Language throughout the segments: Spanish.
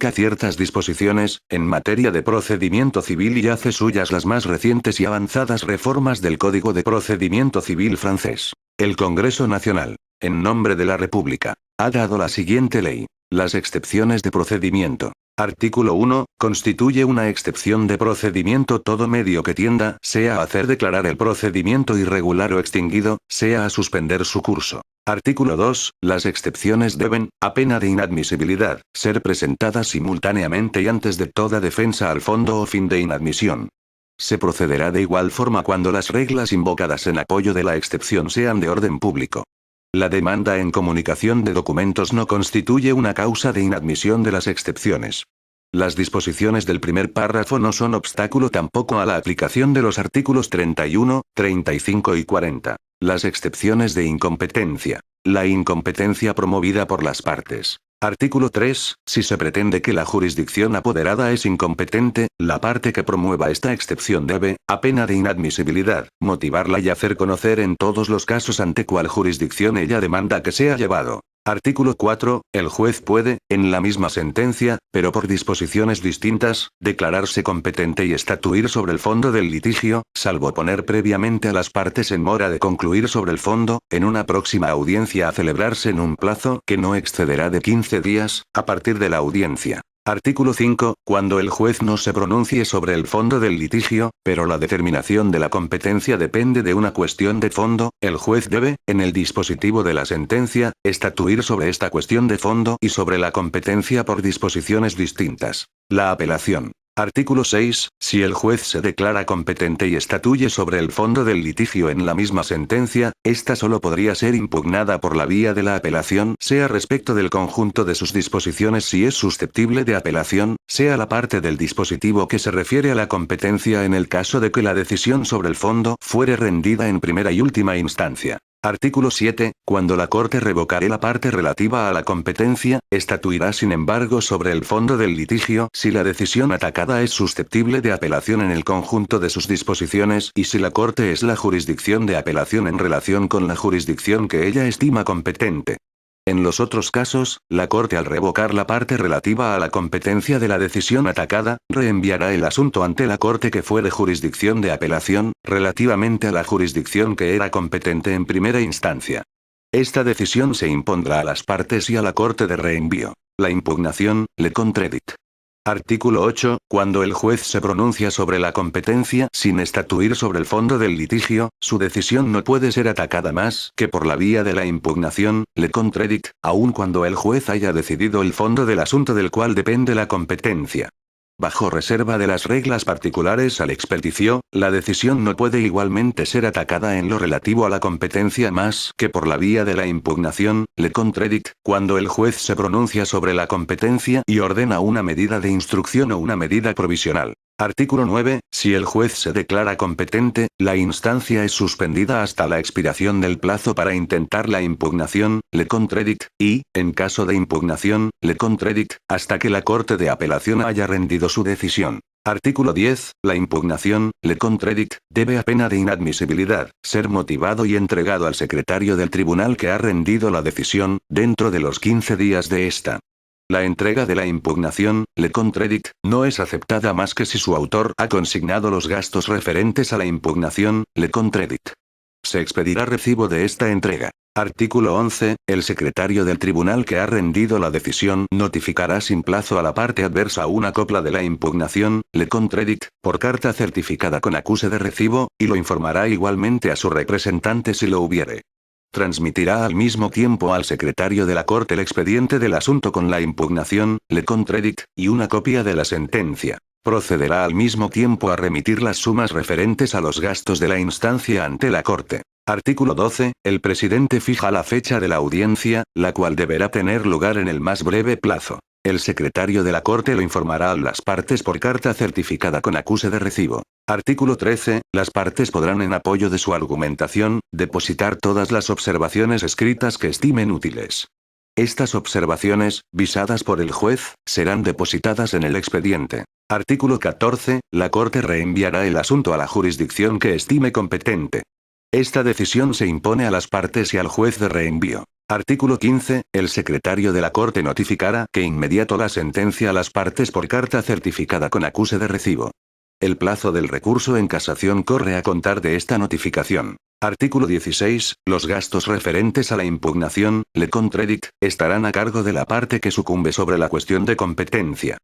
aplica ciertas disposiciones, en materia de procedimiento civil y hace suyas las más recientes y avanzadas reformas del Código de Procedimiento Civil francés. El Congreso Nacional, en nombre de la República, ha dado la siguiente ley. Las excepciones de procedimiento. Artículo 1. Constituye una excepción de procedimiento todo medio que tienda, sea a hacer declarar el procedimiento irregular o extinguido, sea a suspender su curso. Artículo 2. Las excepciones deben, a pena de inadmisibilidad, ser presentadas simultáneamente y antes de toda defensa al fondo o fin de inadmisión. Se procederá de igual forma cuando las reglas invocadas en apoyo de la excepción sean de orden público. La demanda en comunicación de documentos no constituye una causa de inadmisión de las excepciones. Las disposiciones del primer párrafo no son obstáculo tampoco a la aplicación de los artículos 31, 35 y 40. Las excepciones de incompetencia. La incompetencia promovida por las partes. Artículo 3. Si se pretende que la jurisdicción apoderada es incompetente, la parte que promueva esta excepción debe, a pena de inadmisibilidad, motivarla y hacer conocer en todos los casos ante cuál jurisdicción ella demanda que sea llevado. Artículo 4. El juez puede, en la misma sentencia, pero por disposiciones distintas, declararse competente y estatuir sobre el fondo del litigio, salvo poner previamente a las partes en mora de concluir sobre el fondo, en una próxima audiencia a celebrarse en un plazo que no excederá de 15 días, a partir de la audiencia. Artículo 5. Cuando el juez no se pronuncie sobre el fondo del litigio, pero la determinación de la competencia depende de una cuestión de fondo, el juez debe, en el dispositivo de la sentencia, estatuir sobre esta cuestión de fondo y sobre la competencia por disposiciones distintas. La apelación. Artículo 6. Si el juez se declara competente y estatuye sobre el fondo del litigio en la misma sentencia, esta solo podría ser impugnada por la vía de la apelación, sea respecto del conjunto de sus disposiciones si es susceptible de apelación, sea la parte del dispositivo que se refiere a la competencia en el caso de que la decisión sobre el fondo fuere rendida en primera y última instancia. Artículo 7. Cuando la Corte revocare la parte relativa a la competencia, estatuirá sin embargo sobre el fondo del litigio si la decisión atacada es susceptible de apelación en el conjunto de sus disposiciones y si la Corte es la jurisdicción de apelación en relación con la jurisdicción que ella estima competente. En los otros casos, la Corte al revocar la parte relativa a la competencia de la decisión atacada, reenviará el asunto ante la Corte que fuere jurisdicción de apelación, relativamente a la jurisdicción que era competente en primera instancia. Esta decisión se impondrá a las partes y a la Corte de reenvío. La impugnación, le contradit. Artículo 8. Cuando el juez se pronuncia sobre la competencia sin estatuir sobre el fondo del litigio, su decisión no puede ser atacada más que por la vía de la impugnación, le contradit, aun cuando el juez haya decidido el fondo del asunto del cual depende la competencia. Bajo reserva de las reglas particulares al expedicio, la decisión no puede igualmente ser atacada en lo relativo a la competencia más que por la vía de la impugnación, le contradit, cuando el juez se pronuncia sobre la competencia y ordena una medida de instrucción o una medida provisional. Artículo 9. Si el juez se declara competente, la instancia es suspendida hasta la expiración del plazo para intentar la impugnación, le contradit, y, en caso de impugnación, le contradit, hasta que la Corte de Apelación haya rendido su decisión. Artículo 10. La impugnación, le contradit, debe a pena de inadmisibilidad, ser motivado y entregado al secretario del tribunal que ha rendido la decisión, dentro de los 15 días de esta. La entrega de la impugnación, le contradit, no es aceptada más que si su autor ha consignado los gastos referentes a la impugnación, le contradit. Se expedirá recibo de esta entrega. Artículo 11. El secretario del tribunal que ha rendido la decisión notificará sin plazo a la parte adversa una copla de la impugnación, le contradit, por carta certificada con acuse de recibo, y lo informará igualmente a su representante si lo hubiere. Transmitirá al mismo tiempo al secretario de la Corte el expediente del asunto con la impugnación, le contradit, y una copia de la sentencia. Procederá al mismo tiempo a remitir las sumas referentes a los gastos de la instancia ante la Corte. Artículo 12. El presidente fija la fecha de la audiencia, la cual deberá tener lugar en el más breve plazo. El secretario de la Corte lo informará a las partes por carta certificada con acuse de recibo. Artículo 13. Las partes podrán en apoyo de su argumentación, depositar todas las observaciones escritas que estimen útiles. Estas observaciones, visadas por el juez, serán depositadas en el expediente. Artículo 14. La Corte reenviará el asunto a la jurisdicción que estime competente. Esta decisión se impone a las partes y al juez de reenvío. Artículo 15. El secretario de la Corte notificará que inmediato la sentencia a las partes por carta certificada con acuse de recibo. El plazo del recurso en casación corre a contar de esta notificación. Artículo 16. Los gastos referentes a la impugnación, le contradict, estarán a cargo de la parte que sucumbe sobre la cuestión de competencia.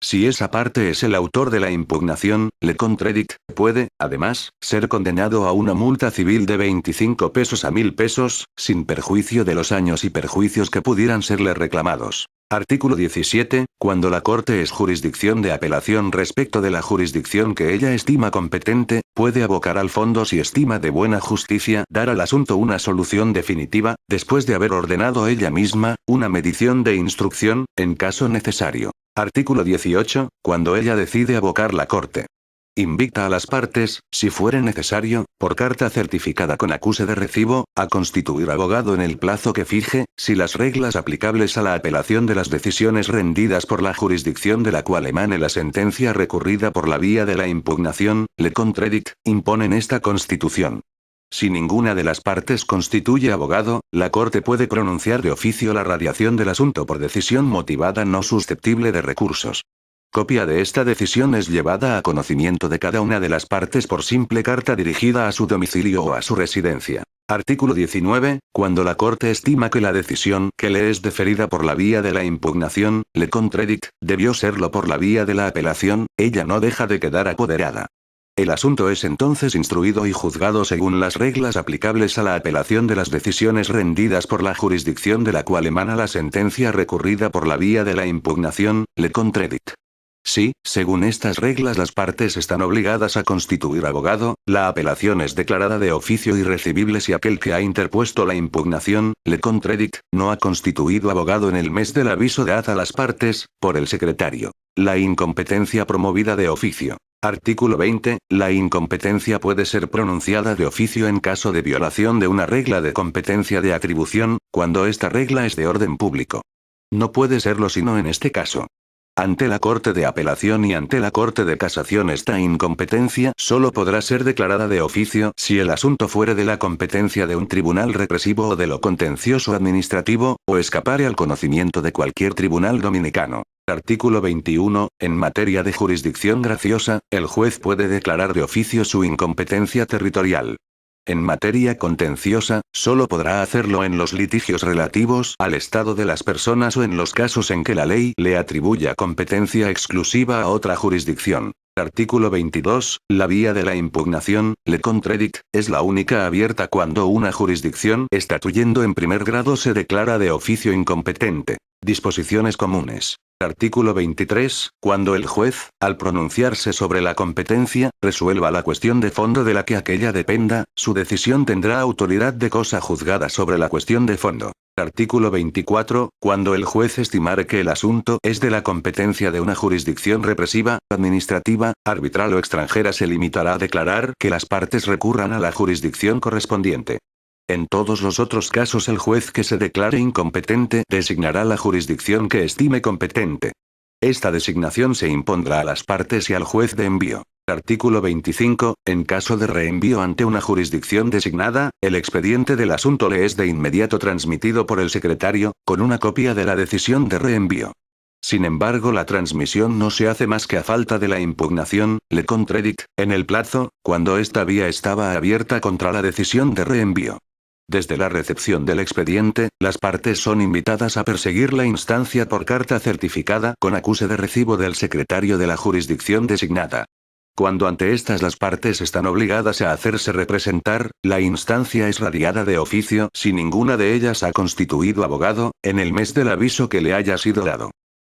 Si esa parte es el autor de la impugnación, le contradict, puede, además, ser condenado a una multa civil de 25 pesos a 1000 pesos, sin perjuicio de los años y perjuicios que pudieran serle reclamados. Artículo 17. Cuando la Corte es jurisdicción de apelación respecto de la jurisdicción que ella estima competente, puede abocar al fondo si estima de buena justicia dar al asunto una solución definitiva, después de haber ordenado ella misma, una medición de instrucción, en caso necesario. Artículo 18. Cuando ella decide abocar la Corte. Invita a las partes, si fuere necesario, por carta certificada con acuse de recibo, a constituir abogado en el plazo que fije, si las reglas aplicables a la apelación de las decisiones rendidas por la jurisdicción de la cual emane la sentencia recurrida por la vía de la impugnación, le contradict, imponen esta constitución. Si ninguna de las partes constituye abogado, la Corte puede pronunciar de oficio la radiación del asunto por decisión motivada no susceptible de recursos. Copia de esta decisión es llevada a conocimiento de cada una de las partes por simple carta dirigida a su domicilio o a su residencia. Artículo 19. Cuando la Corte estima que la decisión que le es deferida por la vía de la impugnación, le contradict, debió serlo por la vía de la apelación, ella no deja de quedar apoderada. El asunto es entonces instruido y juzgado según las reglas aplicables a la apelación de las decisiones rendidas por la jurisdicción de la cual emana la sentencia recurrida por la vía de la impugnación, le contradict. Si, según estas reglas las partes están obligadas a constituir abogado, la apelación es declarada de oficio irrecibible si aquel que ha interpuesto la impugnación, le contradict, no ha constituido abogado en el mes del aviso dado a las partes, por el secretario. La incompetencia promovida de oficio. Artículo 20. La incompetencia puede ser pronunciada de oficio en caso de violación de una regla de competencia de atribución, cuando esta regla es de orden público. No puede serlo sino en este caso. Ante la Corte de Apelación y ante la Corte de Casación esta incompetencia solo podrá ser declarada de oficio si el asunto fuere de la competencia de un tribunal represivo o de lo contencioso administrativo, o escapare al conocimiento de cualquier tribunal dominicano. Artículo 21. En materia de jurisdicción graciosa, el juez puede declarar de oficio su incompetencia territorial. En materia contenciosa, solo podrá hacerlo en los litigios relativos al estado de las personas o en los casos en que la ley le atribuya competencia exclusiva a otra jurisdicción. Artículo 22. La vía de la impugnación, le contradict, es la única abierta cuando una jurisdicción estatuyendo en primer grado se declara de oficio incompetente. Disposiciones comunes. Artículo 23. Cuando el juez, al pronunciarse sobre la competencia, resuelva la cuestión de fondo de la que aquella dependa, su decisión tendrá autoridad de cosa juzgada sobre la cuestión de fondo. Artículo 24. Cuando el juez estimare que el asunto es de la competencia de una jurisdicción represiva, administrativa, arbitral o extranjera, se limitará a declarar que las partes recurran a la jurisdicción correspondiente. En todos los otros casos el juez que se declare incompetente designará la jurisdicción que estime competente. Esta designación se impondrá a las partes y al juez de envío. Artículo 25. En caso de reenvío ante una jurisdicción designada, el expediente del asunto le es de inmediato transmitido por el secretario, con una copia de la decisión de reenvío. Sin embargo, la transmisión no se hace más que a falta de la impugnación, le contradict, en el plazo, cuando esta vía estaba abierta contra la decisión de reenvío. Desde la recepción del expediente, las partes son invitadas a perseguir la instancia por carta certificada con acuse de recibo del secretario de la jurisdicción designada. Cuando ante estas las partes están obligadas a hacerse representar, la instancia es radiada de oficio si ninguna de ellas ha constituido abogado, en el mes del aviso que le haya sido dado.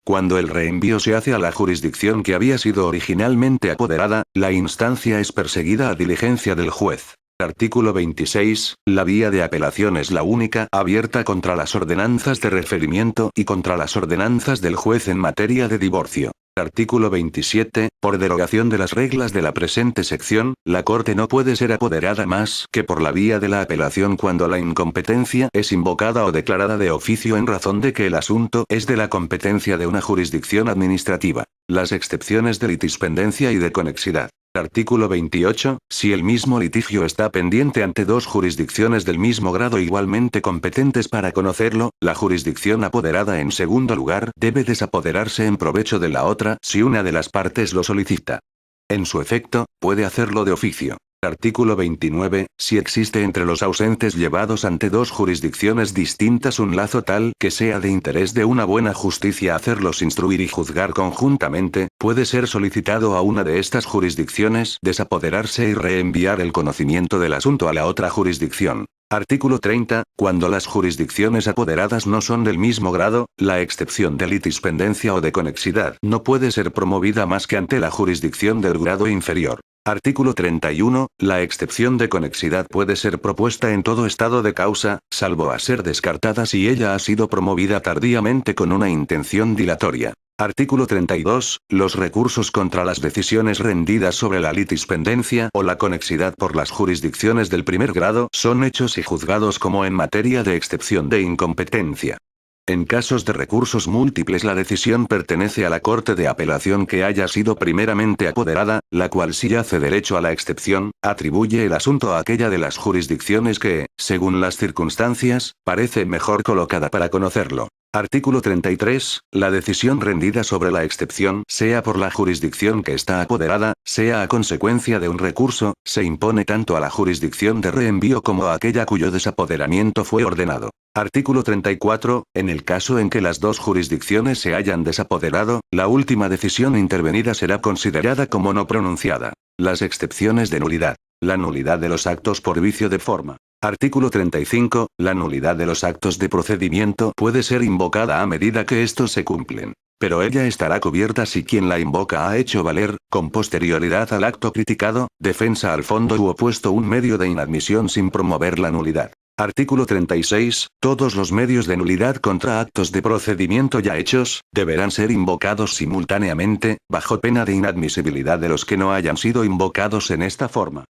Cuando el reenvío se hace a la jurisdicción que había sido originalmente apoderada, la instancia es perseguida a diligencia del juez. Artículo 26. La vía de apelación es la única abierta contra las ordenanzas de referimiento y contra las ordenanzas del juez en materia de divorcio. Artículo 27. Por derogación de las reglas de la presente sección, la Corte no puede ser apoderada más que por la vía de la apelación cuando la incompetencia es invocada o declarada de oficio en razón de que el asunto es de la competencia de una jurisdicción administrativa. Las excepciones de litispendencia y de conexidad. Artículo 28. Si el mismo litigio está pendiente ante dos jurisdicciones del mismo grado igualmente competentes para conocerlo, la jurisdicción apoderada en segundo lugar debe desapoderarse en provecho de la otra si una de las partes lo solicita. En su efecto, puede hacerlo de oficio. Artículo 29. Si existe entre los ausentes llevados ante dos jurisdicciones distintas un lazo tal que sea de interés de una buena justicia hacerlos instruir y juzgar conjuntamente, puede ser solicitado a una de estas jurisdicciones desapoderarse y reenviar el conocimiento del asunto a la otra jurisdicción. Artículo 30. Cuando las jurisdicciones apoderadas no son del mismo grado, la excepción de litispendencia o de conexidad no puede ser promovida más que ante la jurisdicción del grado inferior. Artículo 31. La excepción de conexidad puede ser propuesta en todo estado de causa, salvo a ser descartada si ella ha sido promovida tardíamente con una intención dilatoria. Artículo 32. Los recursos contra las decisiones rendidas sobre la litispendencia o la conexidad por las jurisdicciones del primer grado son hechos y juzgados como en materia de excepción de incompetencia. En casos de recursos múltiples la decisión pertenece a la Corte de Apelación que haya sido primeramente apoderada, la cual si hace derecho a la excepción, atribuye el asunto a aquella de las jurisdicciones que, según las circunstancias, parece mejor colocada para conocerlo. Artículo 33. La decisión rendida sobre la excepción, sea por la jurisdicción que está apoderada, sea a consecuencia de un recurso, se impone tanto a la jurisdicción de reenvío como a aquella cuyo desapoderamiento fue ordenado. Artículo 34. En el caso en que las dos jurisdicciones se hayan desapoderado, la última decisión intervenida será considerada como no pronunciada. Las excepciones de nulidad. La nulidad de los actos por vicio de forma. Artículo 35. La nulidad de los actos de procedimiento puede ser invocada a medida que estos se cumplen. Pero ella estará cubierta si quien la invoca ha hecho valer, con posterioridad al acto criticado, defensa al fondo u opuesto un medio de inadmisión sin promover la nulidad. Artículo 36. Todos los medios de nulidad contra actos de procedimiento ya hechos, deberán ser invocados simultáneamente, bajo pena de inadmisibilidad de los que no hayan sido invocados en esta forma.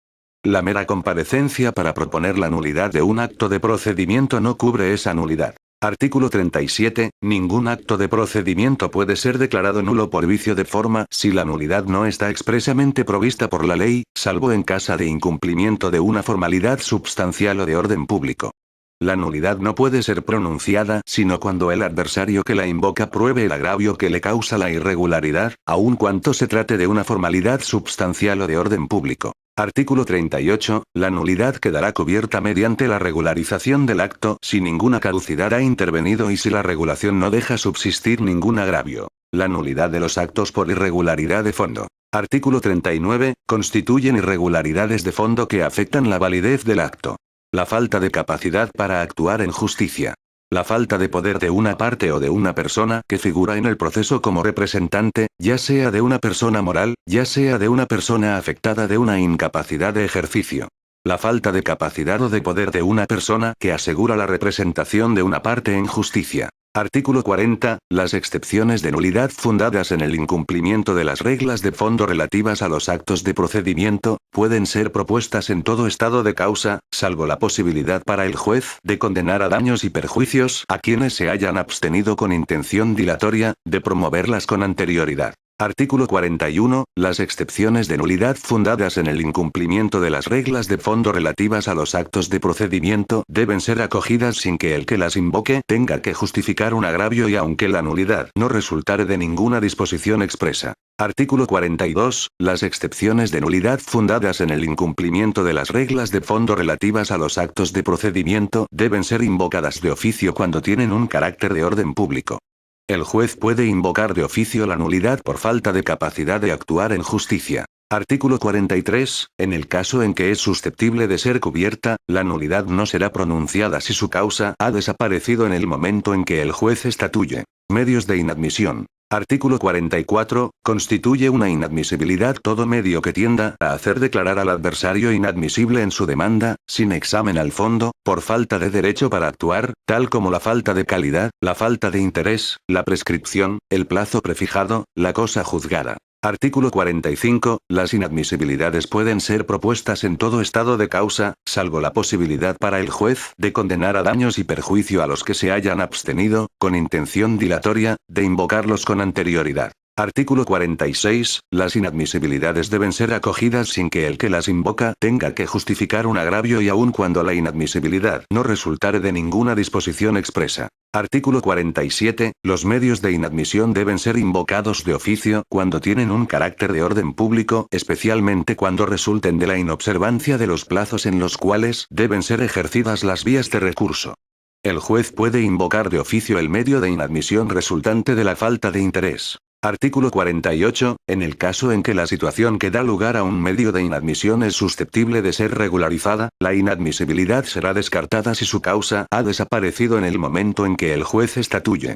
La mera comparecencia para proponer la nulidad de un acto de procedimiento no cubre esa nulidad. Artículo 37. Ningún acto de procedimiento puede ser declarado nulo por vicio de forma si la nulidad no está expresamente provista por la ley, salvo en caso de incumplimiento de una formalidad substancial o de orden público. La nulidad no puede ser pronunciada sino cuando el adversario que la invoca pruebe el agravio que le causa la irregularidad, aun cuanto se trate de una formalidad substancial o de orden público. Artículo 38. La nulidad quedará cubierta mediante la regularización del acto si ninguna caducidad ha intervenido y si la regulación no deja subsistir ningún agravio. La nulidad de los actos por irregularidad de fondo. Artículo 39. Constituyen irregularidades de fondo que afectan la validez del acto. La falta de capacidad para actuar en justicia. La falta de poder de una parte o de una persona que figura en el proceso como representante, ya sea de una persona moral, ya sea de una persona afectada de una incapacidad de ejercicio. La falta de capacidad o de poder de una persona que asegura la representación de una parte en justicia. Artículo 40. Las excepciones de nulidad fundadas en el incumplimiento de las reglas de fondo relativas a los actos de procedimiento, pueden ser propuestas en todo estado de causa, salvo la posibilidad para el juez de condenar a daños y perjuicios a quienes se hayan abstenido con intención dilatoria, de promoverlas con anterioridad. Artículo 41. Las excepciones de nulidad fundadas en el incumplimiento de las reglas de fondo relativas a los actos de procedimiento deben ser acogidas sin que el que las invoque tenga que justificar un agravio y aunque la nulidad no resultare de ninguna disposición expresa. Artículo 42. Las excepciones de nulidad fundadas en el incumplimiento de las reglas de fondo relativas a los actos de procedimiento deben ser invocadas de oficio cuando tienen un carácter de orden público. El juez puede invocar de oficio la nulidad por falta de capacidad de actuar en justicia. Artículo 43. En el caso en que es susceptible de ser cubierta, la nulidad no será pronunciada si su causa ha desaparecido en el momento en que el juez estatuye. Medios de inadmisión. Artículo 44. Constituye una inadmisibilidad todo medio que tienda a hacer declarar al adversario inadmisible en su demanda, sin examen al fondo, por falta de derecho para actuar, tal como la falta de calidad, la falta de interés, la prescripción, el plazo prefijado, la cosa juzgada. Artículo 45. Las inadmisibilidades pueden ser propuestas en todo estado de causa, salvo la posibilidad para el juez de condenar a daños y perjuicio a los que se hayan abstenido, con intención dilatoria, de invocarlos con anterioridad. Artículo 46. Las inadmisibilidades deben ser acogidas sin que el que las invoca tenga que justificar un agravio y aun cuando la inadmisibilidad no resultare de ninguna disposición expresa. Artículo 47. Los medios de inadmisión deben ser invocados de oficio cuando tienen un carácter de orden público, especialmente cuando resulten de la inobservancia de los plazos en los cuales deben ser ejercidas las vías de recurso. El juez puede invocar de oficio el medio de inadmisión resultante de la falta de interés. Artículo 48. En el caso en que la situación que da lugar a un medio de inadmisión es susceptible de ser regularizada, la inadmisibilidad será descartada si su causa ha desaparecido en el momento en que el juez estatuye.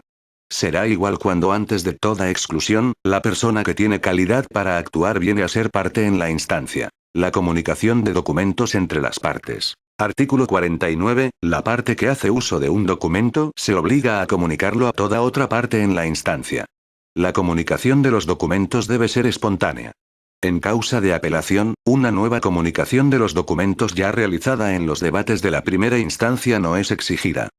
Será igual cuando antes de toda exclusión, la persona que tiene calidad para actuar viene a ser parte en la instancia. La comunicación de documentos entre las partes. Artículo 49. La parte que hace uso de un documento se obliga a comunicarlo a toda otra parte en la instancia. La comunicación de los documentos debe ser espontánea. En causa de apelación, una nueva comunicación de los documentos ya realizada en los debates de la primera instancia no es exigida.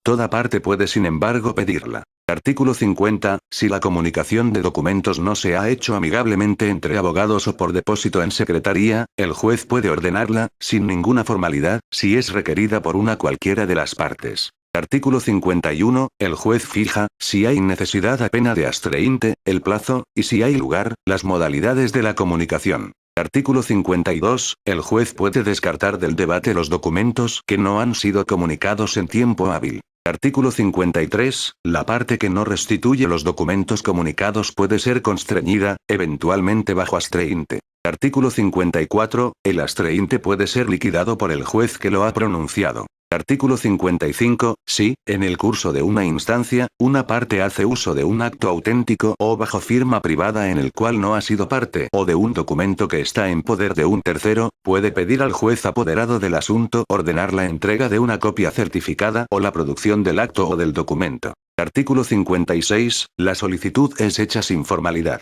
Toda parte puede sin embargo pedirla. Artículo 50. Si la comunicación de documentos no se ha hecho amigablemente entre abogados o por depósito en secretaría, el juez puede ordenarla, sin ninguna formalidad, si es requerida por una cualquiera de las partes. Artículo 51. El juez fija, si hay necesidad a pena de astreinte, el plazo, y si hay lugar, las modalidades de la comunicación. Artículo 52. El juez puede descartar del debate los documentos que no han sido comunicados en tiempo hábil. Artículo 53. La parte que no restituye los documentos comunicados puede ser constreñida, eventualmente bajo astreinte. Artículo 54. El astreinte puede ser liquidado por el juez que lo ha pronunciado. Artículo 55. Si, en el curso de una instancia, una parte hace uso de un acto auténtico o bajo firma privada en el cual no ha sido parte o de un documento que está en poder de un tercero, puede pedir al juez apoderado del asunto ordenar la entrega de una copia certificada o la producción del acto o del documento. Artículo 56. La solicitud es hecha sin formalidad.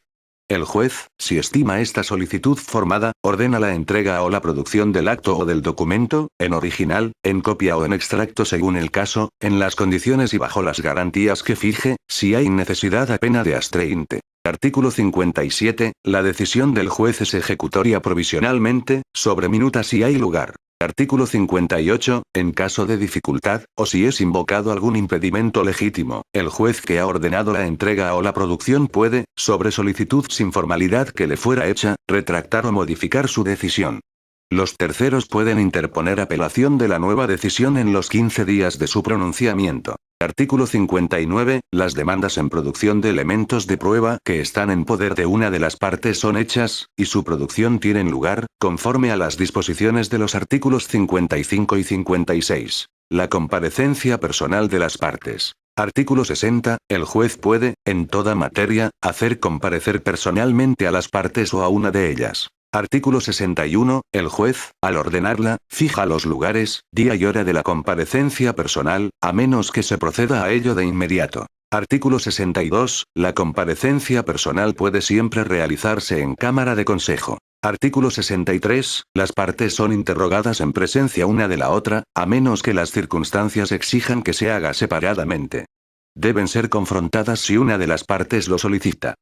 El juez, si estima esta solicitud formada, ordena la entrega o la producción del acto o del documento, en original, en copia o en extracto según el caso, en las condiciones y bajo las garantías que fije, si hay necesidad a pena de astreinte. Artículo 57. La decisión del juez es ejecutoria provisionalmente, sobre minuta si hay lugar. Artículo 58. En caso de dificultad, o si es invocado algún impedimento legítimo, el juez que ha ordenado la entrega o la producción puede, sobre solicitud sin formalidad que le fuera hecha, retractar o modificar su decisión. Los terceros pueden interponer apelación de la nueva decisión en los 15 días de su pronunciamiento. Artículo 59. Las demandas en producción de elementos de prueba que están en poder de una de las partes son hechas, y su producción tienen lugar, conforme a las disposiciones de los artículos 55 y 56. La comparecencia personal de las partes. Artículo 60. El juez puede, en toda materia, hacer comparecer personalmente a las partes o a una de ellas. Artículo 61. El juez, al ordenarla, fija los lugares, día y hora de la comparecencia personal, a menos que se proceda a ello de inmediato. Artículo 62. La comparecencia personal puede siempre realizarse en Cámara de Consejo. Artículo 63. Las partes son interrogadas en presencia una de la otra, a menos que las circunstancias exijan que se haga separadamente. Deben ser confrontadas si una de las partes lo solicita.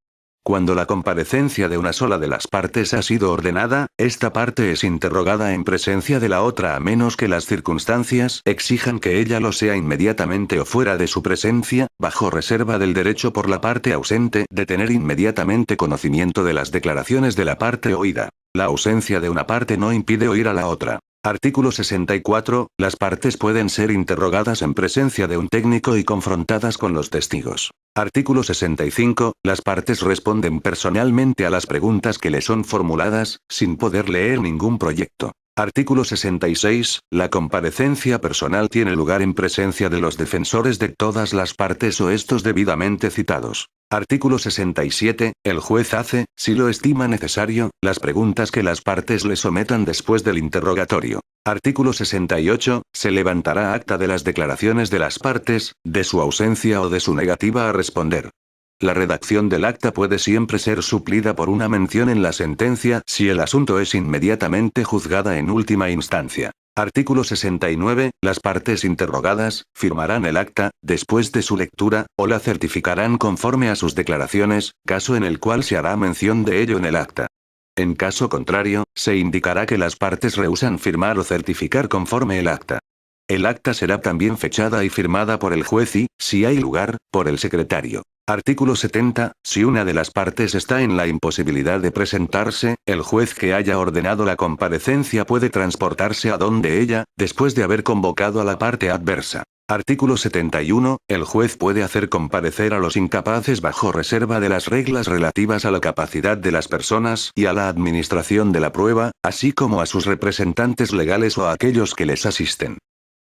Cuando la comparecencia de una sola de las partes ha sido ordenada, esta parte es interrogada en presencia de la otra a menos que las circunstancias exijan que ella lo sea inmediatamente o fuera de su presencia, bajo reserva del derecho por la parte ausente de tener inmediatamente conocimiento de las declaraciones de la parte oída. La ausencia de una parte no impide oír a la otra. Artículo 64. Las partes pueden ser interrogadas en presencia de un técnico y confrontadas con los testigos. Artículo 65. Las partes responden personalmente a las preguntas que le son formuladas, sin poder leer ningún proyecto. Artículo 66. La comparecencia personal tiene lugar en presencia de los defensores de todas las partes o estos debidamente citados. Artículo 67. El juez hace, si lo estima necesario, las preguntas que las partes le sometan después del interrogatorio. Artículo 68. Se levantará acta de las declaraciones de las partes, de su ausencia o de su negativa a responder. La redacción del acta puede siempre ser suplida por una mención en la sentencia si el asunto es inmediatamente juzgada en última instancia. Artículo 69. Las partes interrogadas, firmarán el acta, después de su lectura, o la certificarán conforme a sus declaraciones, caso en el cual se hará mención de ello en el acta. En caso contrario, se indicará que las partes rehúsan firmar o certificar conforme el acta. El acta será también fechada y firmada por el juez y, si hay lugar, por el secretario. Artículo 70. Si una de las partes está en la imposibilidad de presentarse, el juez que haya ordenado la comparecencia puede transportarse a donde ella, después de haber convocado a la parte adversa. Artículo 71. El juez puede hacer comparecer a los incapaces bajo reserva de las reglas relativas a la capacidad de las personas y a la administración de la prueba, así como a sus representantes legales o a aquellos que les asisten.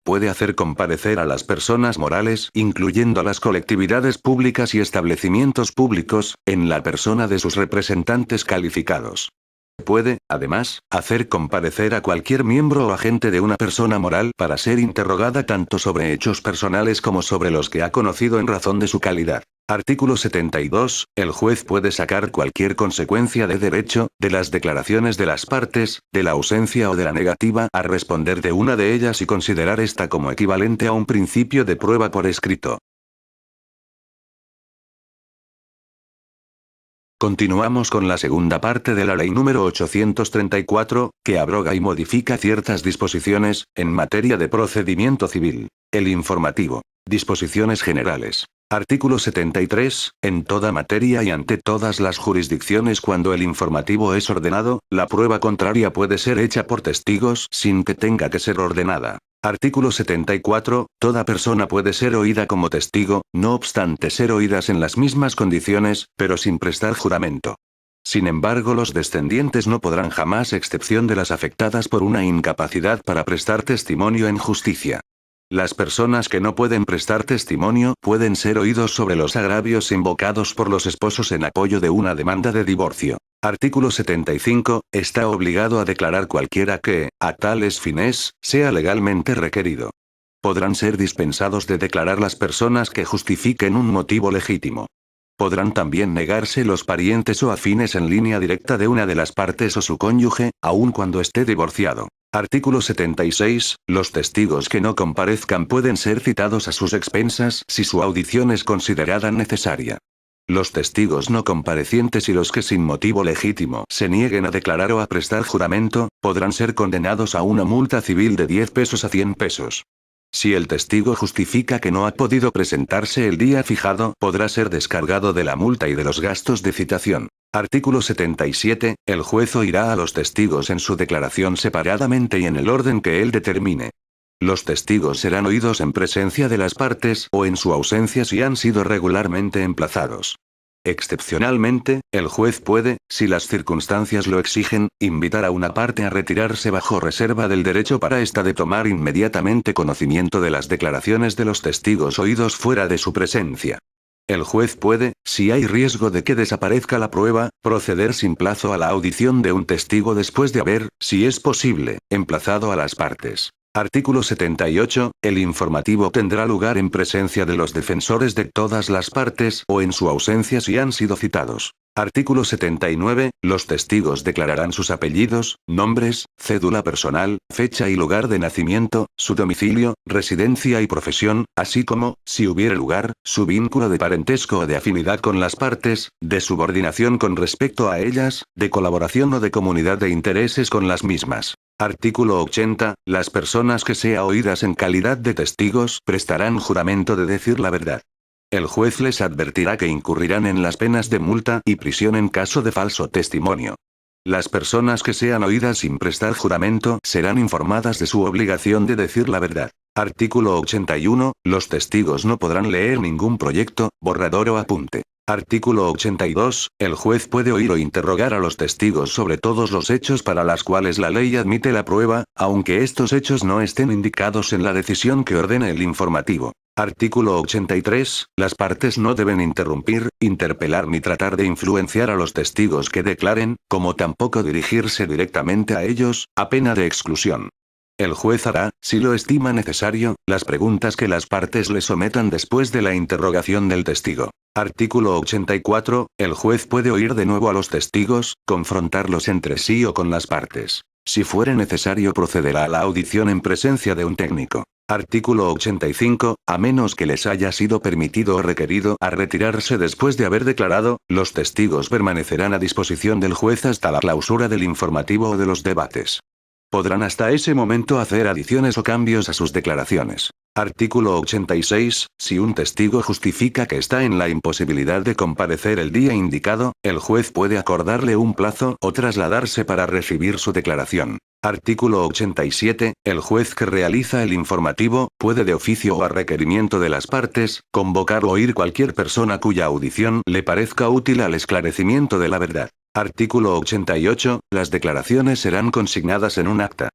Puede hacer comparecer a las personas morales, incluyendo a las colectividades públicas y establecimientos públicos, en la persona de sus representantes calificados. Puede, además, hacer comparecer a cualquier miembro o agente de una persona moral para ser interrogada tanto sobre hechos personales como sobre los que ha conocido en razón de su calidad. Artículo 72. El juez puede sacar cualquier consecuencia de derecho, de las declaraciones de las partes, de la ausencia o de la negativa a responder de una de ellas y considerar esta como equivalente a un principio de prueba por escrito. Continuamos con la segunda parte de la Ley número 834, que abroga y modifica ciertas disposiciones, en materia de procedimiento civil. El informativo. Disposiciones generales. Artículo 73. En toda materia y ante todas las jurisdicciones cuando el informativo es ordenado, la prueba contraria puede ser hecha por testigos sin que tenga que ser ordenada. Artículo 74. Toda persona puede ser oída como testigo, no obstante ser oídas en las mismas condiciones, pero sin prestar juramento. Sin embargo, los descendientes no podrán jamás excepción de las afectadas por una incapacidad para prestar testimonio en justicia. Las personas que no pueden prestar testimonio pueden ser oídos sobre los agravios invocados por los esposos en apoyo de una demanda de divorcio. Artículo 75. Está obligado a declarar cualquiera que, a tales fines, sea legalmente requerido. Podrán ser dispensados de declarar las personas que justifiquen un motivo legítimo. Podrán también negarse los parientes o afines en línea directa de una de las partes o su cónyuge, aun cuando esté divorciado. Artículo 76. Los testigos que no comparezcan pueden ser citados a sus expensas si su audición es considerada necesaria. Los testigos no comparecientes y los que sin motivo legítimo se nieguen a declarar o a prestar juramento, podrán ser condenados a una multa civil de 10 pesos a 100 pesos. Si el testigo justifica que no ha podido presentarse el día fijado, podrá ser descargado de la multa y de los gastos de citación. Artículo 77. El juez oirá a los testigos en su declaración separadamente y en el orden que él determine. Los testigos serán oídos en presencia de las partes o en su ausencia si han sido regularmente emplazados. Excepcionalmente, el juez puede, si las circunstancias lo exigen, invitar a una parte a retirarse bajo reserva del derecho para ésta de tomar inmediatamente conocimiento de las declaraciones de los testigos oídos fuera de su presencia. El juez puede, si hay riesgo de que desaparezca la prueba, proceder sin plazo a la audición de un testigo después de haber, si es posible, emplazado a las partes. Artículo 78. El informativo tendrá lugar en presencia de los defensores de todas las partes o en su ausencia si han sido citados. Artículo 79. Los testigos declararán sus apellidos, nombres, cédula personal, fecha y lugar de nacimiento, su domicilio, residencia y profesión, así como, si hubiere lugar, su vínculo de parentesco o de afinidad con las partes, de subordinación con respecto a ellas, de colaboración o de comunidad de intereses con las mismas. Artículo 80. Las personas que sean oídas en calidad de testigos prestarán juramento de decir la verdad. El juez les advertirá que incurrirán en las penas de multa y prisión en caso de falso testimonio. Las personas que sean oídas sin prestar juramento serán informadas de su obligación de decir la verdad. Artículo 81. Los testigos no podrán leer ningún proyecto, borrador o apunte. Artículo 82. El juez puede oír o interrogar a los testigos sobre todos los hechos para los cuales la ley admite la prueba, aunque estos hechos no estén indicados en la decisión que ordene el informativo. Artículo 83. Las partes no deben interrumpir, interpelar ni tratar de influenciar a los testigos que declaren, como tampoco dirigirse directamente a ellos, a pena de exclusión. El juez hará, si lo estima necesario, las preguntas que las partes le sometan después de la interrogación del testigo. Artículo 84. El juez puede oír de nuevo a los testigos, confrontarlos entre sí o con las partes. Si fuere necesario procederá a la audición en presencia de un técnico. Artículo 85, a menos que les haya sido permitido o requerido a retirarse después de haber declarado, los testigos permanecerán a disposición del juez hasta la clausura del informativo o de los debates. Podrán hasta ese momento hacer adiciones o cambios a sus declaraciones. Artículo 86. Si un testigo justifica que está en la imposibilidad de comparecer el día indicado, el juez puede acordarle un plazo o trasladarse para recibir su declaración. Artículo 87. El juez que realiza el informativo, puede de oficio o a requerimiento de las partes, convocar o oír cualquier persona cuya audición le parezca útil al esclarecimiento de la verdad. Artículo 88. Las declaraciones serán consignadas en un acta.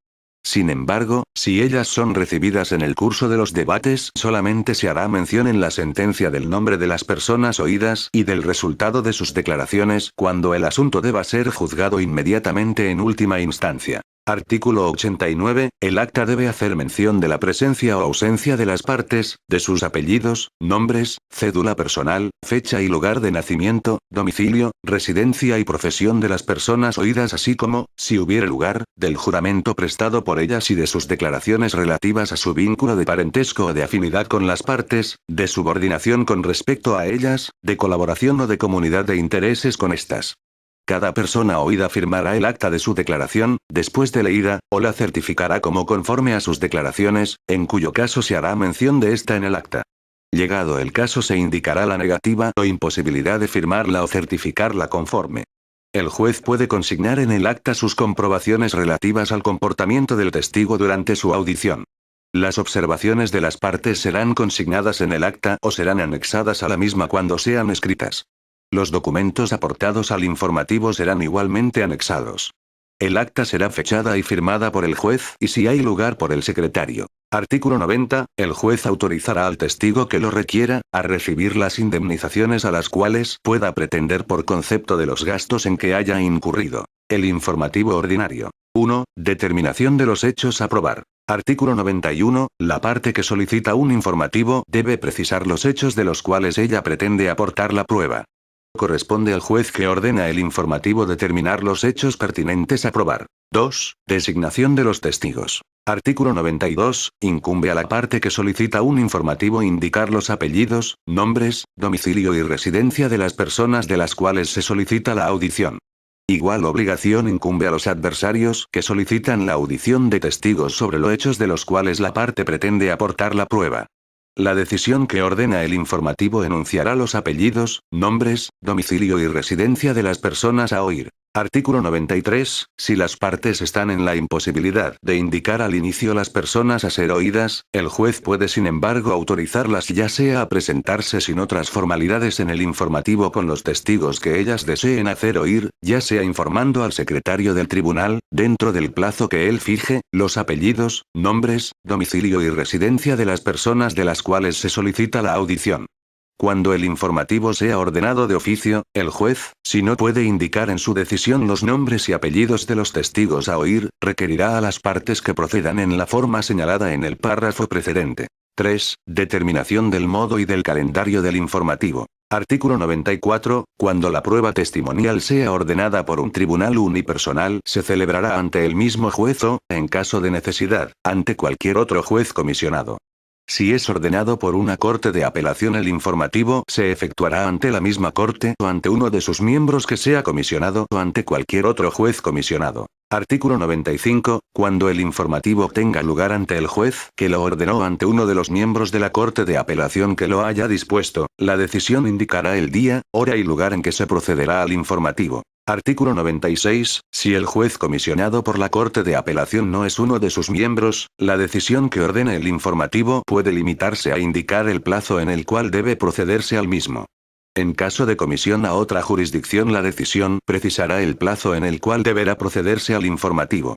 Sin embargo, si ellas son recibidas en el curso de los debates, solamente se hará mención en la sentencia del nombre de las personas oídas y del resultado de sus declaraciones cuando el asunto deba ser juzgado inmediatamente en última instancia. Artículo 89. El acta debe hacer mención de la presencia o ausencia de las partes, de sus apellidos, nombres, cédula personal, fecha y lugar de nacimiento, domicilio, residencia y profesión de las personas oídas, así como, si hubiere lugar, del juramento prestado por ellas y de sus declaraciones relativas a su vínculo de parentesco o de afinidad con las partes, de subordinación con respecto a ellas, de colaboración o de comunidad de intereses con estas. Cada persona oída firmará el acta de su declaración, después de leída, o la certificará como conforme a sus declaraciones, en cuyo caso se hará mención de esta en el acta. Llegado el caso se indicará la negativa o imposibilidad de firmarla o certificarla conforme. El juez puede consignar en el acta sus comprobaciones relativas al comportamiento del testigo durante su audición. Las observaciones de las partes serán consignadas en el acta o serán anexadas a la misma cuando sean escritas. Los documentos aportados al informativo serán igualmente anexados. El acta será fechada y firmada por el juez y si hay lugar por el secretario. Artículo 90. El juez autorizará al testigo que lo requiera, a recibir las indemnizaciones a las cuales pueda pretender por concepto de los gastos en que haya incurrido. El informativo ordinario. 1. Determinación de los hechos a probar. Artículo 91. La parte que solicita un informativo debe precisar los hechos de los cuales ella pretende aportar la prueba. Corresponde al juez que ordena el informativo determinar los hechos pertinentes a probar. 2. Designación de los testigos. Artículo 92. Incumbe a la parte que solicita un informativo indicar los apellidos, nombres, domicilio y residencia de las personas de las cuales se solicita la audición. Igual obligación incumbe a los adversarios que solicitan la audición de testigos sobre los hechos de los cuales la parte pretende aportar la prueba. La decisión que ordena el informativo enunciará los apellidos, nombres, domicilio y residencia de las personas a oír. Artículo 93. Si las partes están en la imposibilidad de indicar al inicio las personas a ser oídas, el juez puede sin embargo autorizarlas ya sea a presentarse sin otras formalidades en el informativo con los testigos que ellas deseen hacer oír, ya sea informando al secretario del tribunal, dentro del plazo que él fije, los apellidos, nombres, domicilio y residencia de las personas de las cuales se solicita la audición. Cuando el informativo sea ordenado de oficio, el juez, si no puede indicar en su decisión los nombres y apellidos de los testigos a oír, requerirá a las partes que procedan en la forma señalada en el párrafo precedente. 3. Determinación del modo y del calendario del informativo. Artículo 94. Cuando la prueba testimonial sea ordenada por un tribunal unipersonal, se celebrará ante el mismo juez o, en caso de necesidad, ante cualquier otro juez comisionado. Si es ordenado por una corte de apelación, el informativo se efectuará ante la misma corte o ante uno de sus miembros que sea comisionado o ante cualquier otro juez comisionado. Artículo 95. Cuando el informativo tenga lugar ante el juez que lo ordenó ante uno de los miembros de la corte de apelación que lo haya dispuesto, la decisión indicará el día, hora y lugar en que se procederá al informativo. Artículo 96. Si el juez comisionado por la Corte de Apelación no es uno de sus miembros, la decisión que ordene el informativo puede limitarse a indicar el plazo en el cual debe procederse al mismo. En caso de comisión a otra jurisdicción, la decisión precisará el plazo en el cual deberá procederse al informativo.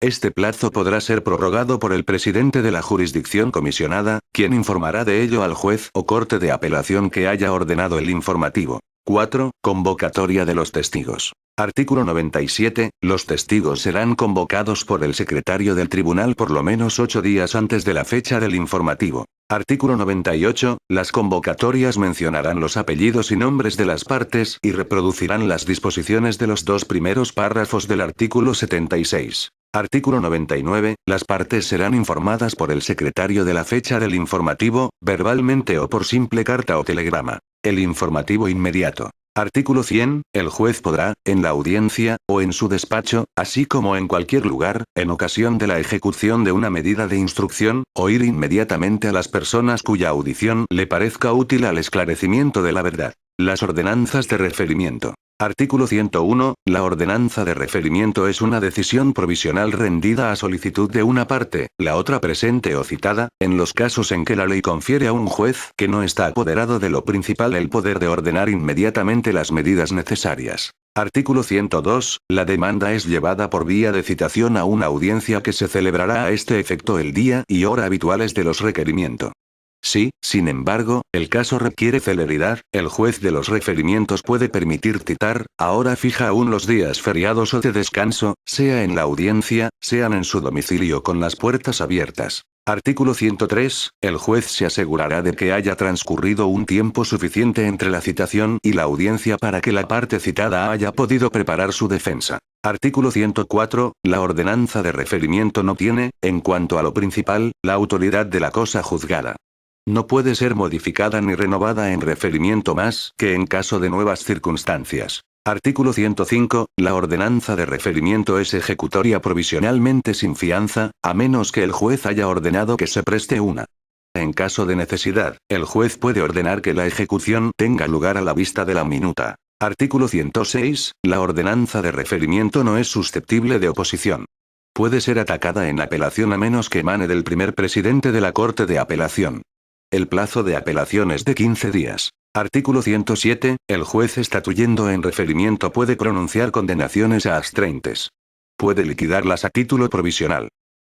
Este plazo podrá ser prorrogado por el presidente de la jurisdicción comisionada, quien informará de ello al juez o corte de apelación que haya ordenado el informativo. 4. Convocatoria de los testigos. Artículo 97. Los testigos serán convocados por el secretario del tribunal por lo menos 8 días antes de la fecha del informativo. Artículo 98. Las convocatorias mencionarán los apellidos y nombres de las partes y reproducirán las disposiciones de los 2 primeros párrafos del artículo 76. Artículo 99. Las partes serán informadas por el secretario de la fecha del informativo, verbalmente o por simple carta o telegrama. El informativo inmediato. Artículo 100. El juez podrá, en la audiencia, o en su despacho, así como en cualquier lugar, en ocasión de la ejecución de una medida de instrucción, oír inmediatamente a las personas cuya audición le parezca útil al esclarecimiento de la verdad. Las ordenanzas de referimiento. Artículo 101. La ordenanza de referimiento es una decisión provisional rendida a solicitud de una parte, la otra presente o citada, en los casos en que la ley confiere a un juez que no está apoderado de lo principal el poder de ordenar inmediatamente las medidas necesarias. Artículo 102. La demanda es llevada por vía de citación a una audiencia que se celebrará a este efecto el día y hora habituales de los requerimientos. Si, sin embargo, el caso requiere celeridad, el juez de los referimientos puede permitir citar, a hora fija aún los días feriados o de descanso, sea en la audiencia, sean en su domicilio con las puertas abiertas. Artículo 103. El juez se asegurará de que haya transcurrido un tiempo suficiente entre la citación y la audiencia para que la parte citada haya podido preparar su defensa. Artículo 104. La ordenanza de referimiento no tiene, en cuanto a lo principal, la autoridad de la cosa juzgada. No puede ser modificada ni renovada en referimiento más que en caso de nuevas circunstancias. Artículo 105. La ordenanza de referimiento es ejecutoria provisionalmente sin fianza, a menos que el juez haya ordenado que se preste una. En caso de necesidad, el juez puede ordenar que la ejecución tenga lugar a la vista de la minuta. Artículo 106. La ordenanza de referimiento no es susceptible de oposición. Puede ser atacada en apelación a menos que emane del primer presidente de la Corte de Apelación. El plazo de apelación es de 15 días. Artículo 107. El juez estatuyendo en referimiento puede pronunciar condenaciones a astreinte. Puede liquidarlas a título provisional.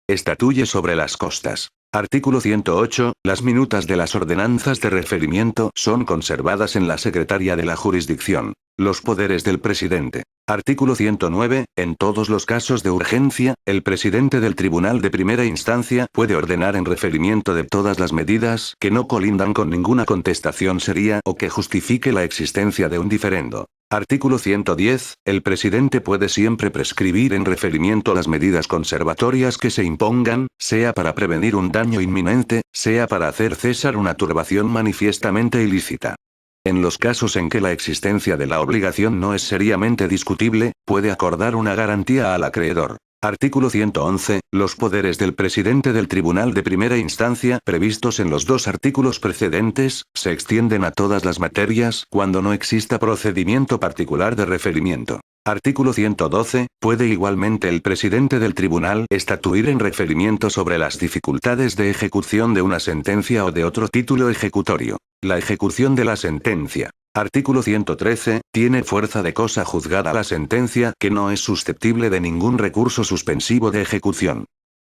Estatuye sobre las costas. Artículo 108. Las minutas de las ordenanzas de referimiento son conservadas en la Secretaría de la Jurisdicción. Los poderes del presidente. Artículo 109. En todos los casos de urgencia, el presidente del Tribunal de Primera Instancia puede ordenar en referimiento de todas las medidas que no colindan con ninguna contestación seria o que justifique la existencia de un diferendo. Artículo 110. El presidente puede siempre prescribir en referimiento las medidas conservatorias que se impongan, sea para prevenir un daño inminente, sea para hacer cesar una turbación manifiestamente ilícita. En los casos en que la existencia de la obligación no es seriamente discutible, puede acordar una garantía al acreedor. Artículo 111. Los poderes del presidente del Tribunal de Primera Instancia, previstos en los dos artículos precedentes, se extienden a todas las materias cuando no exista procedimiento particular de referimiento. Artículo 112. Puede igualmente el presidente del tribunal estatuir en referimiento sobre las dificultades de ejecución de una sentencia o de otro título ejecutorio. La ejecución de la sentencia. Artículo 113. Tiene fuerza de cosa juzgada la sentencia que no es susceptible de ningún recurso suspensivo de ejecución.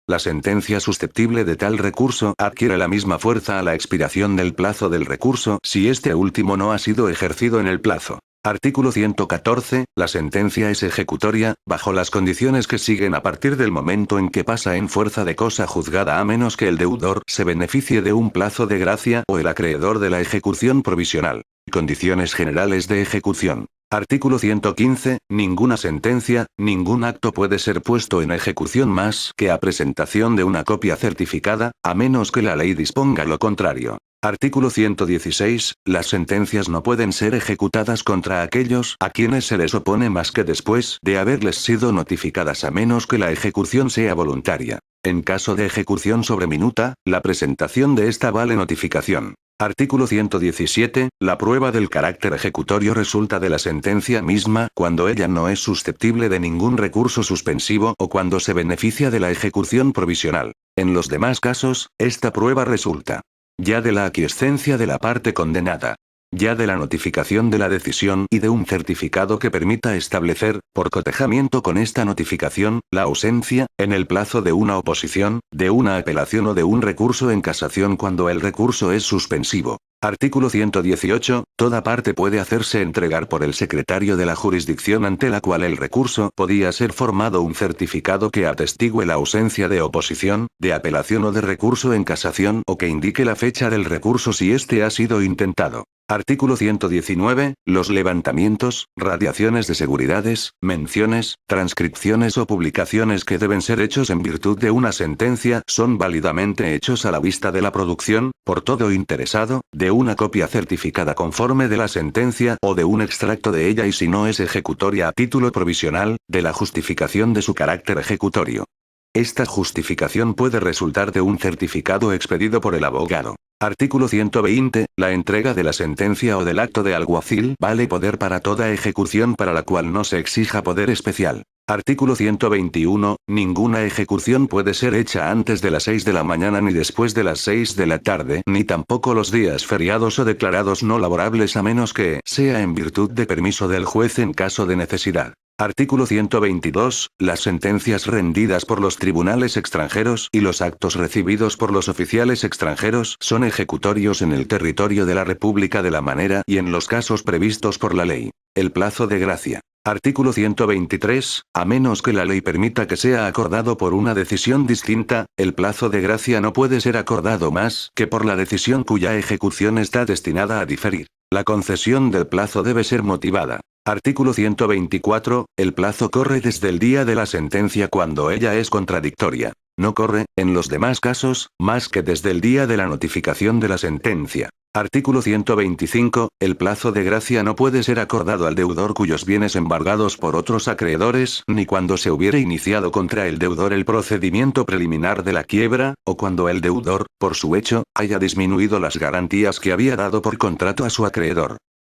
La sentencia susceptible de tal recurso adquiere la misma fuerza a la expiración del plazo del recurso si este último no ha sido ejercido en el plazo. Artículo 114. La sentencia es ejecutoria, bajo las condiciones que siguen a partir del momento en que pasa en fuerza de cosa juzgada a menos que el deudor se beneficie de un plazo de gracia o el acreedor de la ejecución provisional. Condiciones generales de ejecución. Artículo 115. Ninguna sentencia, ningún acto puede ser puesto en ejecución más que a presentación de una copia certificada, a menos que la ley disponga lo contrario. Artículo 116. Las sentencias no pueden ser ejecutadas contra aquellos a quienes se les opone más que después de haberles sido notificadas a menos que la ejecución sea voluntaria. En caso de ejecución sobre minuta, la presentación de esta vale notificación. Artículo 117. La prueba del carácter ejecutorio resulta de la sentencia misma cuando ella no es susceptible de ningún recurso suspensivo o cuando se beneficia de la ejecución provisional. En los demás casos, esta prueba resulta ya de la aquiescencia de la parte condenada, ya de la notificación de la decisión y de un certificado que permita establecer, por cotejamiento con esta notificación, la ausencia, en el plazo de una oposición, de una apelación o de un recurso en casación cuando el recurso es suspensivo. Artículo 118. Toda parte puede hacerse entregar por el secretario de la jurisdicción ante la cual el recurso podía ser formado un certificado que atestigue la ausencia de oposición, de apelación o de recurso en casación o que indique la fecha del recurso si éste ha sido intentado. Artículo 119. Los levantamientos, radiaciones de seguridades, menciones, transcripciones o publicaciones que deben ser hechos en virtud de una sentencia son válidamente hechos a la vista de la producción, por todo interesado, de una copia certificada conforme de la sentencia o de un extracto de ella y si no es ejecutoria a título provisional, de la justificación de su carácter ejecutorio. Esta justificación puede resultar de un certificado expedido por el abogado. Artículo 120. La entrega de la sentencia o del acto de alguacil vale poder para toda ejecución para la cual no se exija poder especial. Artículo 121. Ninguna ejecución puede ser hecha antes de las 6 de la mañana ni después de las 6 de la tarde, ni tampoco los días feriados o declarados no laborables a menos que sea en virtud de permiso del juez en caso de necesidad. Artículo 122. Las sentencias rendidas por los tribunales extranjeros y los actos recibidos por los oficiales extranjeros son ejecutorios en el territorio de la República de la manera y en los casos previstos por la ley. El plazo de gracia. Artículo 123. A menos que la ley permita que sea acordado por una decisión distinta, el plazo de gracia no puede ser acordado más que por la decisión cuya ejecución está destinada a diferir. La concesión del plazo debe ser motivada. Artículo 124. El plazo corre desde el día de la sentencia cuando ella es contradictoria. No corre, en los demás casos, más que desde el día de la notificación de la sentencia. Artículo 125. El plazo de gracia no puede ser acordado al deudor cuyos bienes embargados por otros acreedores, ni cuando se hubiere iniciado contra el deudor el procedimiento preliminar de la quiebra, o cuando el deudor, por su hecho, haya disminuido las garantías que había dado por contrato a su acreedor.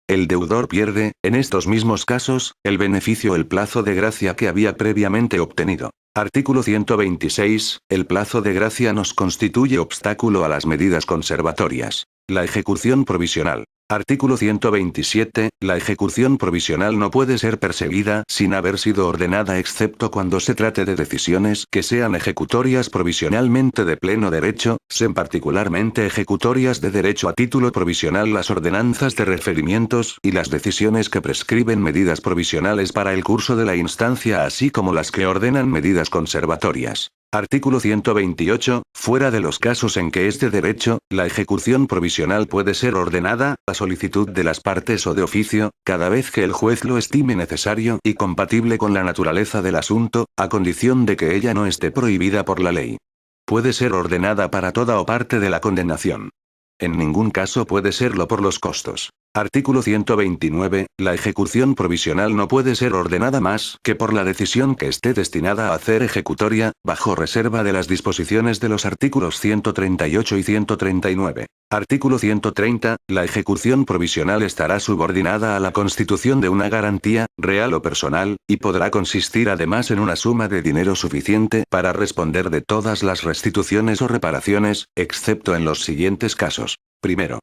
El deudor pierde, en estos mismos casos, el beneficio o el plazo de gracia que había previamente obtenido. Artículo 126. El plazo de gracia no constituye obstáculo a las medidas conservatorias. La ejecución provisional. Artículo 127. La ejecución provisional no puede ser perseguida sin haber sido ordenada excepto cuando se trate de decisiones que sean ejecutorias provisionalmente de pleno derecho, sean particularmente ejecutorias de derecho a título provisional las ordenanzas de referimientos y las decisiones que prescriben medidas provisionales para el curso de la instancia así como las que ordenan medidas conservatorias. Artículo 128. Fuera de los casos en que es de derecho, la ejecución provisional puede ser ordenada, a solicitud de las partes o de oficio, cada vez que el juez lo estime necesario y compatible con la naturaleza del asunto, a condición de que ella no esté prohibida por la ley. Puede ser ordenada para toda o parte de la condenación. En ningún caso puede serlo por los costos. Artículo 129. La ejecución provisional no puede ser ordenada más que por la decisión que esté destinada a hacer ejecutoria, bajo reserva de las disposiciones de los artículos 138 y 139. Artículo 130. La ejecución provisional estará subordinada a la constitución de una garantía, real o personal, y podrá consistir además en una suma de dinero suficiente para responder de todas las restituciones o reparaciones, excepto en los siguientes casos. Primero,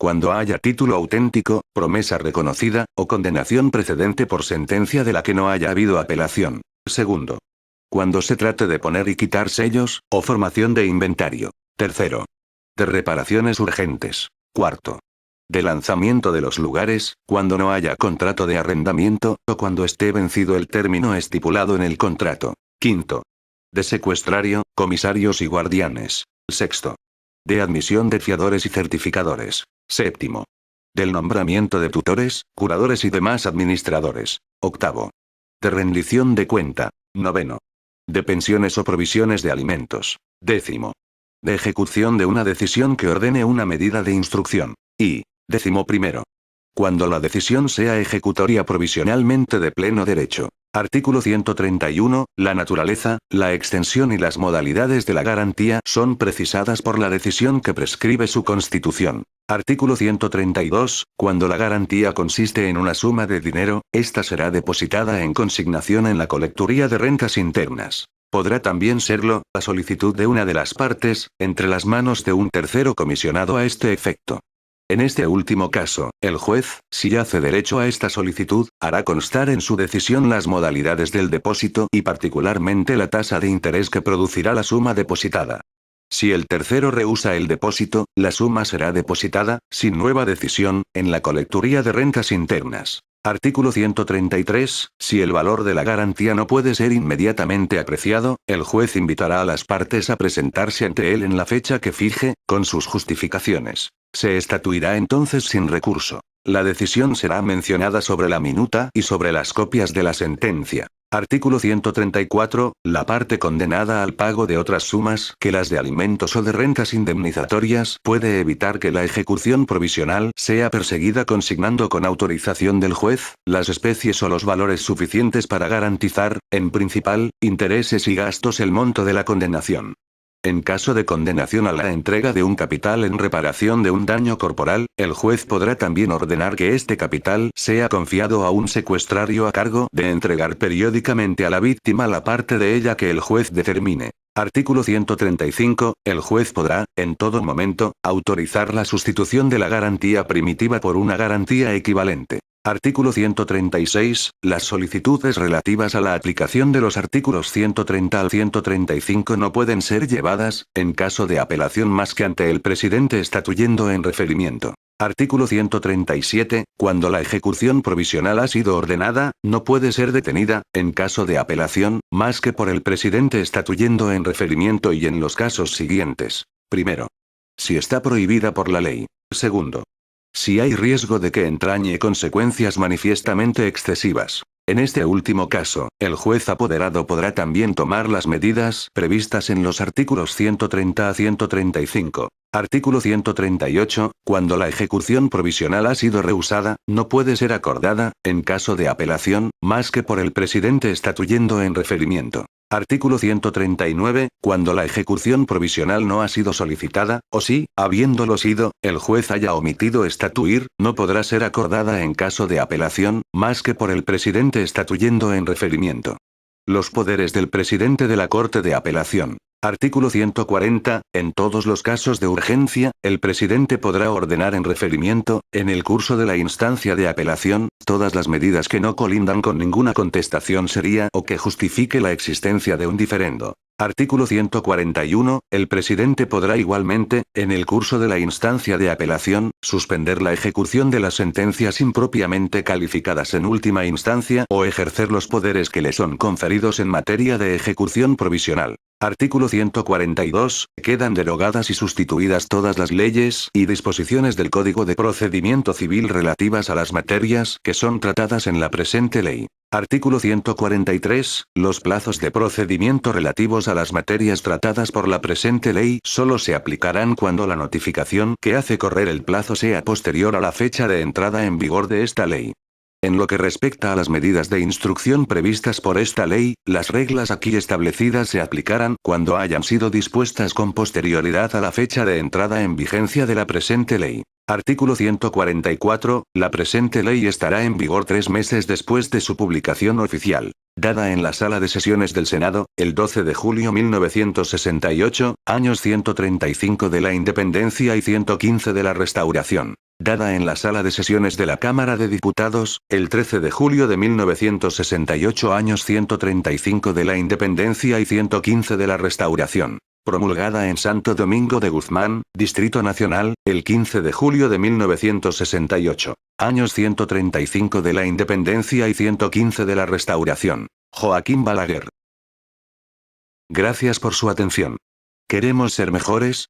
cuando haya título auténtico, promesa reconocida, o condenación precedente por sentencia de la que no haya habido apelación. Segundo, cuando se trate de poner y quitar sellos, o formación de inventario. Tercero, de reparaciones urgentes. Cuarto, de lanzamiento de los lugares, cuando no haya contrato de arrendamiento, o cuando esté vencido el término estipulado en el contrato. Quinto, de secuestrario, comisarios y guardianes. Sexto, de admisión de fiadores y certificadores. Séptimo, del nombramiento de tutores, curadores y demás administradores. Octavo, de rendición de cuenta. Noveno, de pensiones o provisiones de alimentos. Décimo, de ejecución de una decisión que ordene una medida de instrucción. Y, décimo primero, cuando la decisión sea ejecutoria provisionalmente de pleno derecho. Artículo 131. La naturaleza, la extensión y las modalidades de la garantía son precisadas por la decisión que prescribe su constitución. Artículo 132. Cuando la garantía consiste en una suma de dinero, ésta será depositada en consignación en la colecturía de rentas internas. Podrá también serlo, a solicitud de una de las partes, entre las manos de un tercero comisionado a este efecto. En este último caso, el juez, si hace derecho a esta solicitud, hará constar en su decisión las modalidades del depósito y particularmente la tasa de interés que producirá la suma depositada. Si el tercero rehúsa el depósito, la suma será depositada, sin nueva decisión, en la colecturía de rentas internas. Artículo 133. Si el valor de la garantía no puede ser inmediatamente apreciado, el juez invitará a las partes a presentarse ante él en la fecha que fije, con sus justificaciones. Se estatuirá entonces sin recurso. La decisión será mencionada sobre la minuta y sobre las copias de la sentencia. Artículo 134. La parte condenada al pago de otras sumas que las de alimentos o de rentas indemnizatorias puede evitar que la ejecución provisional sea perseguida consignando con autorización del juez, las especies o los valores suficientes para garantizar, en principal, intereses y gastos el monto de la condenación. En caso de condenación a la entrega de un capital en reparación de un daño corporal, el juez podrá también ordenar que este capital sea confiado a un secuestrario a cargo de entregar periódicamente a la víctima la parte de ella que el juez determine. Artículo 135. El juez podrá, en todo momento, autorizar la sustitución de la garantía primitiva por una garantía equivalente. Artículo 136. Las solicitudes relativas a la aplicación de los artículos 130 al 135 no pueden ser llevadas, en caso de apelación más que ante el presidente estatuyendo en referimiento. Artículo 137. Cuando la ejecución provisional ha sido ordenada, no puede ser detenida, en caso de apelación, más que por el presidente estatuyendo en referimiento y en los casos siguientes. Primero, si está prohibida por la ley. Segundo, si hay riesgo de que entrañe consecuencias manifiestamente excesivas. En este último caso, el juez apoderado podrá también tomar las medidas previstas en los artículos 130 a 135. Artículo 138. Cuando la ejecución provisional ha sido rehusada, no puede ser acordada, en caso de apelación, más que por el presidente estatuyendo en referimiento. Artículo 139. Cuando la ejecución provisional no ha sido solicitada, o si, habiéndolo sido, el juez haya omitido estatuir, no podrá ser acordada en caso de apelación, más que por el presidente estatuyendo en referimiento. Los poderes del presidente de la Corte de Apelación. Artículo 140. En todos los casos de urgencia, el presidente podrá ordenar en referimiento, en el curso de la instancia de apelación, todas las medidas que no colindan con ninguna contestación seria o que justifique la existencia de un diferendo. Artículo 141. El presidente podrá igualmente, en el curso de la instancia de apelación, suspender la ejecución de las sentencias impropiamente calificadas en última instancia o ejercer los poderes que le son conferidos en materia de ejecución provisional. Artículo 142. Quedan derogadas y sustituidas todas las leyes y disposiciones del Código de Procedimiento Civil relativas a las materias que son tratadas en la presente ley. Artículo 143. Los plazos de procedimiento relativos a las materias tratadas por la presente ley solo se aplicarán cuando la notificación que hace correr el plazo sea posterior a la fecha de entrada en vigor de esta ley. En lo que respecta a las medidas de instrucción previstas por esta ley, las reglas aquí establecidas se aplicarán cuando hayan sido dispuestas con posterioridad a la fecha de entrada en vigencia de la presente ley. Artículo 144. La presente ley estará en vigor 3 meses después de su publicación oficial. Dada en la Sala de Sesiones del Senado, el 12 de julio 1968, años 135 de la Independencia y 115 de la Restauración. Dada en la Sala de Sesiones de la Cámara de Diputados, el 13 de julio de 1968 años 135 de la Independencia y 115 de la Restauración. Promulgada en Santo Domingo de Guzmán, Distrito Nacional, el 15 de julio de 1968. Años 135 de la Independencia y 115 de la Restauración. Joaquín Balaguer. Gracias por su atención. ¿Queremos ser mejores?